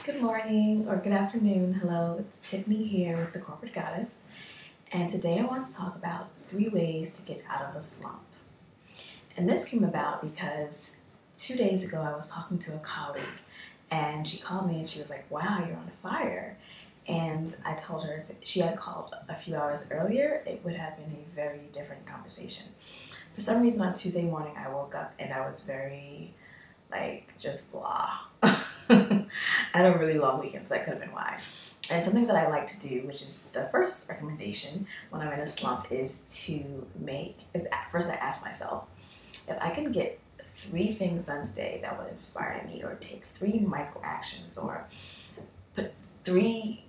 Good morning or good afternoon. Hello, it's Tiffany here with the Corporate Goddess. And today I want to talk about 3 ways to get out of a slump. And this came about because 2 days ago I was talking to a colleague and she called me and she was like, wow, you're on fire. And I told her if she had called a few hours earlier, it would have been a very different conversation. For some reason on Tuesday morning I woke up and I was very just blah. I had a really long weekend, so that could have been why. And something that I like to do, which is the first recommendation when I'm in a slump, is first I ask myself, if I can get 3 things done today that would inspire me, or take 3 micro actions, or put 3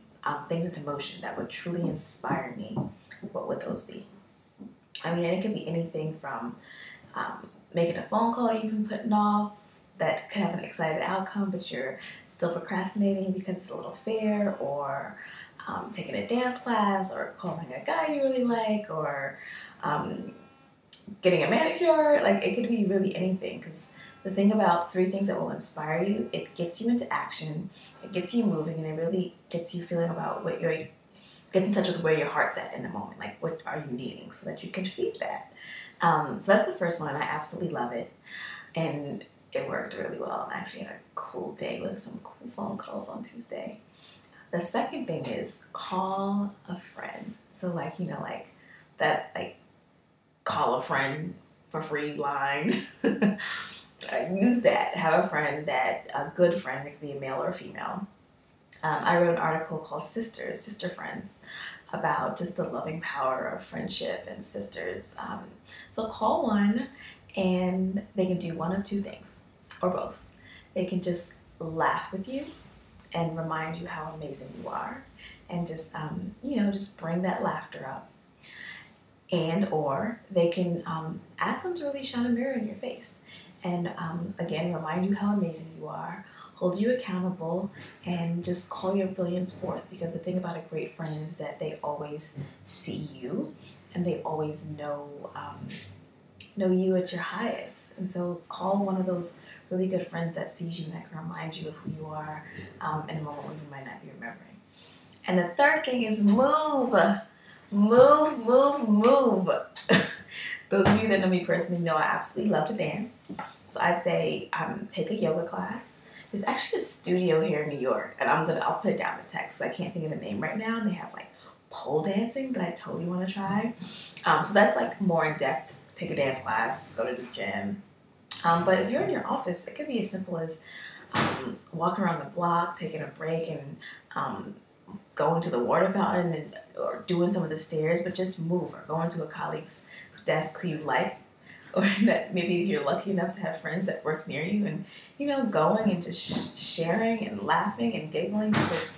things into motion that would truly inspire me, what would those be? I mean, it could be anything from making a phone call you've been putting off, that could have an excited outcome, but you're still procrastinating because it's a little fair, or taking a dance class, or calling a guy you really like, or getting a manicure. It could be really anything, because the thing about 3 things that will inspire you, it gets you into action, it gets you moving, and it really gets you feeling about gets in touch with where your heart's at in the moment. Like, what are you needing so that you can feed that? So that's the first one, and I absolutely love it. And it worked really well. I actually had a cool day with some cool phone calls on Tuesday. The second thing is call a friend. So call a friend for free line. Use that. Have a good friend. It could be a male or a female. I wrote an article called Sister Friends, about just the loving power of friendship and sisters. So call one, and they can do one of 2 things, or both. They can just laugh with you and remind you how amazing you are, and just just bring that laughter up. And or they can ask them to really shine a mirror in your face, and again, remind you how amazing you are, hold you accountable, and just call your brilliance forth. Because the thing about a great friend is that they always see you, and they always know you at your highest. And so call one of those really good friends that sees you and that can remind you of who you are in a moment when you might not be remembering. And the third thing is move. Those of you that know me personally know I absolutely love to dance. So I'd say take a yoga class. There's actually a studio here in New York, and I'll put it down in the text. So I can't think of the name right now, and they have pole dancing that I totally want to try. So that's more in depth. Take a dance class, go to the gym. But if you're in your office, it could be as simple as walking around the block, taking a break, and going to the water fountain, or doing some of the stairs. But just move, or going to a colleague's desk who you like, or that maybe if you're lucky enough to have friends that work near you, and going and just sharing and laughing and giggling, because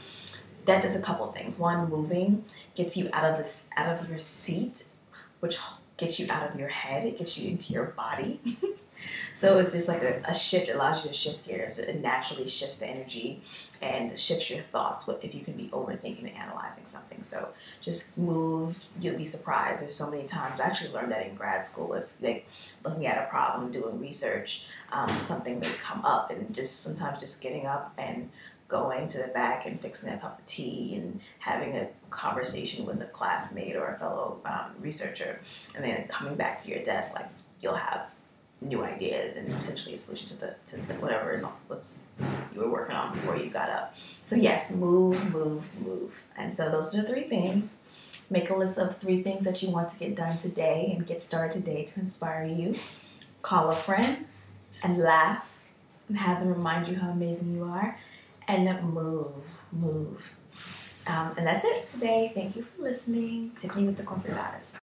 that does a couple things. One, moving gets you out of your seat, which gets you out of your head. It gets you into your body. So it's just like a shift. It allows you to shift gears. It naturally shifts the energy and shifts your thoughts if you can be overthinking and analyzing something. So just move. You'll be surprised. There's so many times. I actually learned that in grad school. If looking at a problem, doing research, something may come up, and sometimes just getting up and going to the back and fixing a cup of tea and having a conversation with a classmate or a fellow researcher, and then coming back to your desk, you'll have new ideas and potentially a solution to whatever you were working on before you got up. So yes, move. And so those are the 3 things. Make a list of 3 things that you want to get done today and get started today to inspire you. Call a friend and laugh and have them remind you how amazing you are. And move. And that's it today. Thank you for listening. Tiffany with the Corporate Goddess.